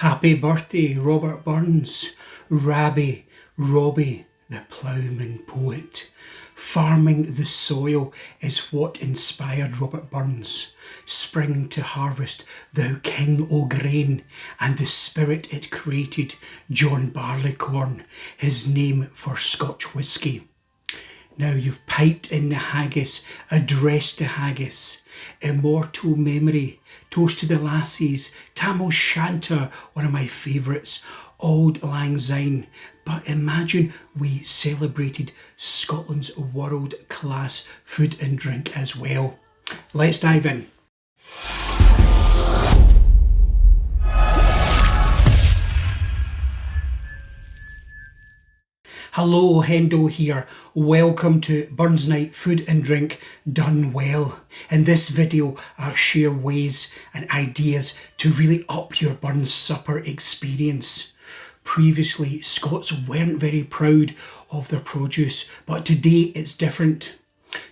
Happy birthday, Robert Burns, Robbie, the ploughman poet. Farming the soil is what inspired Robert Burns. Spring to harvest, thou king o' grain, and the spirit it created, John Barleycorn, his name for Scotch whisky. Now you've piped in the haggis, addressed the haggis, immortal memory, toast to the lassies, Tam O'Shanter, one of my favourites, Auld Lang Syne. But imagine we celebrated Scotland's world-class food and drink as well. Let's dive in. Hello, Hendo here. Welcome to Burns Night Food and Drink Done Well. In this video, I'll share ways and ideas to really up your Burns supper experience. Previously, Scots weren't very proud of their produce, but today it's different.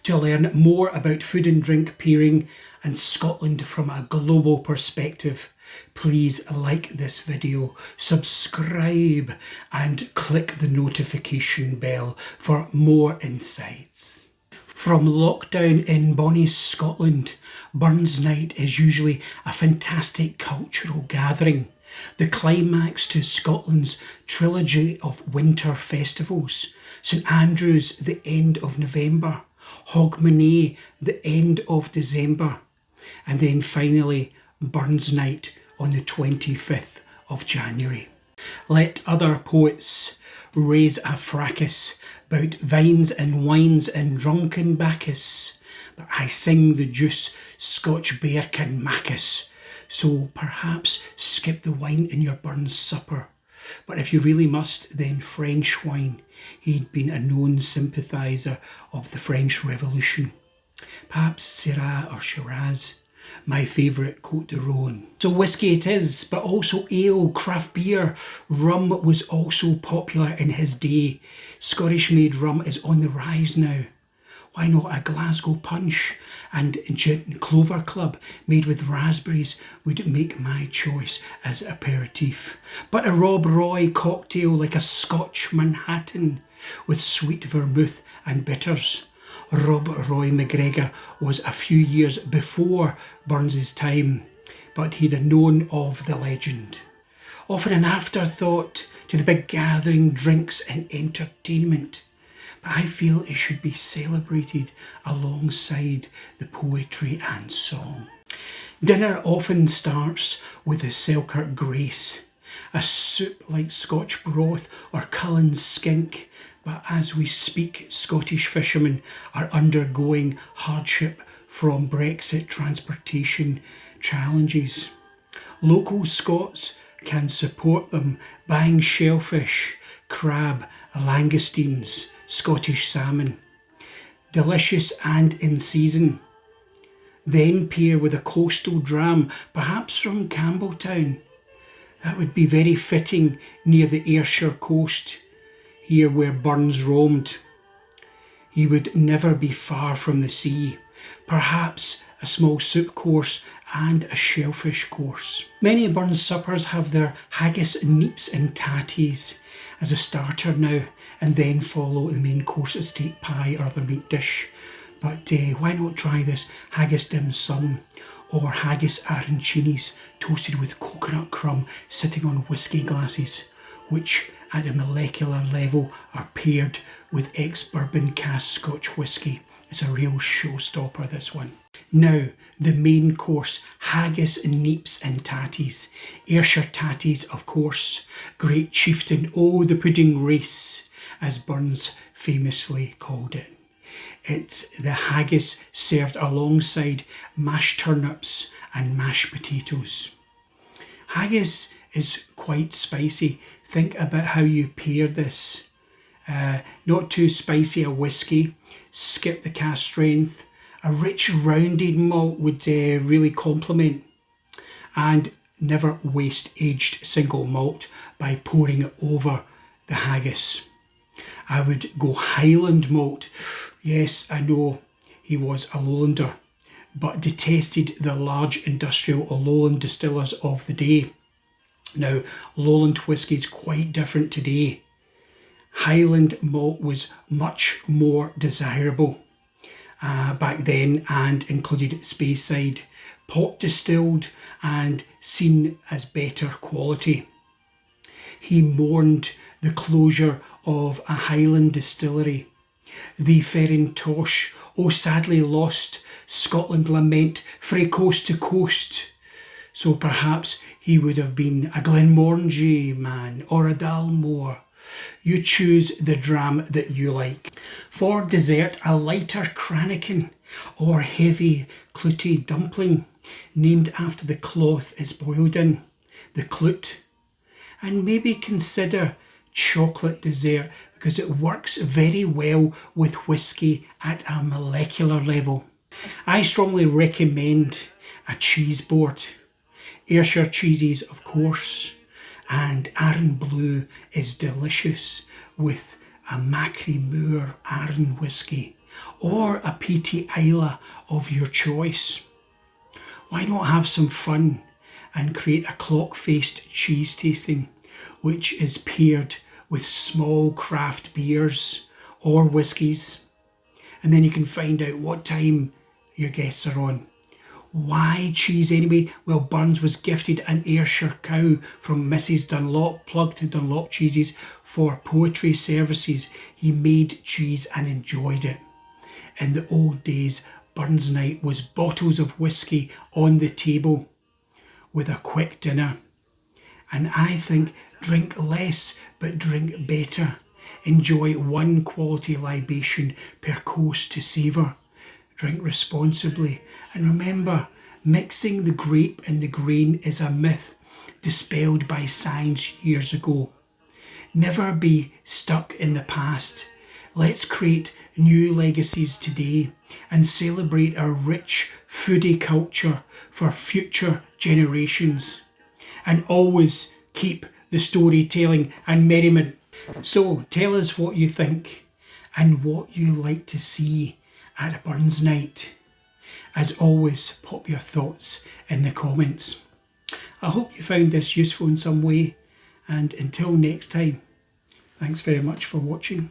To learn more about food and drink pairing and Scotland from a global perspective, please like this video, subscribe and click the notification bell for more insights. From lockdown in bonnie Scotland, Burns Night is usually a fantastic cultural gathering, the climax to Scotland's trilogy of winter festivals. St Andrews, the end of November, Hogmanay, the end of December, and then finally Burns Night on the 25th of January. Let other poets raise a fracas about vines and wines and drunken Bacchus, but I sing the juice Scotch bear can macus, so perhaps skip the wine in your Burns supper. But if you really must, then French wine. He'd been a known sympathiser of the French Revolution. Perhaps Syrah or Shiraz, my favourite Côte de Rhône. So whisky it is, but also ale, craft beer. Rum was also popular in his day. Scottish made rum is on the rise now. Why not a Glasgow punch and gin clover club made with raspberries would make my choice as aperitif. But a Rob Roy cocktail like a Scotch Manhattan with sweet vermouth and bitters. Rob Roy McGregor was a few years before Burns's time, but he'd have known of the legend. Often an afterthought to the big gathering, drinks and entertainment. I feel it should be celebrated alongside the poetry and song. Dinner often starts with the Selkirk Grace, a soup like Scotch broth or Cullen's skink, but as we speak, Scottish fishermen are undergoing hardship from Brexit transportation challenges. Local Scots can support them buying shellfish, crab, langoustines, Scottish salmon, delicious and in season. Then pair with a coastal dram, perhaps from Campbelltown. That would be very fitting near the Ayrshire coast, here where Burns roamed. He would never be far from the sea. Perhaps a small soup course and a shellfish course. Many Burns suppers have their haggis, neeps and tatties as a starter now, and then follow the main course as steak pie or other meat dish. But why not try this haggis dim sum or haggis arancinis toasted with coconut crumb sitting on whisky glasses, which at a molecular level are paired with ex-bourbon cask Scotch whisky. It's a real showstopper, this one. Now, the main course, haggis, neeps and tatties. Ayrshire tatties, of course. Great chieftain, oh the pudding race, as Burns famously called it. It's the haggis served alongside mashed turnips and mashed potatoes. Haggis is quite spicy. Think about how you pair this. Not too spicy a whisky, skip the cask strength. A rich rounded malt would really complement, and never waste aged single malt by pouring it over the haggis. I would go Highland malt. Yes, I know he was a Lowlander, but detested the large industrial Lowland distillers of the day. Now, Lowland whisky is quite different today. Highland malt was much more desirable back then and included Speyside, pot distilled and seen as better quality. He mourned the closure of a Highland distillery. The Ferrintosh, oh sadly lost, Scotland lament frae coast to coast. So perhaps he would have been a Glenmorangie man or a Dalmore. You choose the dram that you like. For dessert, a lighter Cranachan or heavy clouty dumpling, named after the cloth it's boiled in, the clout. And maybe consider chocolate dessert because it works very well with whisky at a molecular level. I strongly recommend a cheese board. Ayrshire cheeses, of course, and Arran Blue is delicious with a Macri Moor Arran whisky or a Peaty Isla of your choice. Why not have some fun and create a clock-faced cheese tasting which is paired with small craft beers or whiskies, and then you can find out what time your guests are on. Why cheese anyway? Well, Burns was gifted an Ayrshire cow from Mrs. Dunlop, plug to Dunlop Cheeses, for poetry services. He made cheese and enjoyed it. In the old days, Burns night was bottles of whisky on the table with a quick dinner. And I think drink less but drink better. Enjoy one quality libation per course to savour. Drink responsibly, and remember, mixing the grape and the grain is a myth dispelled by science years ago. Never be stuck in the past. Let's create new legacies today and celebrate our rich foodie culture for future generations. And always keep the storytelling and merriment. So tell us what you think and what you like to see at a Burns night. As always, pop your thoughts in the comments. I hope you found this useful in some way, and until next time, thanks very much for watching.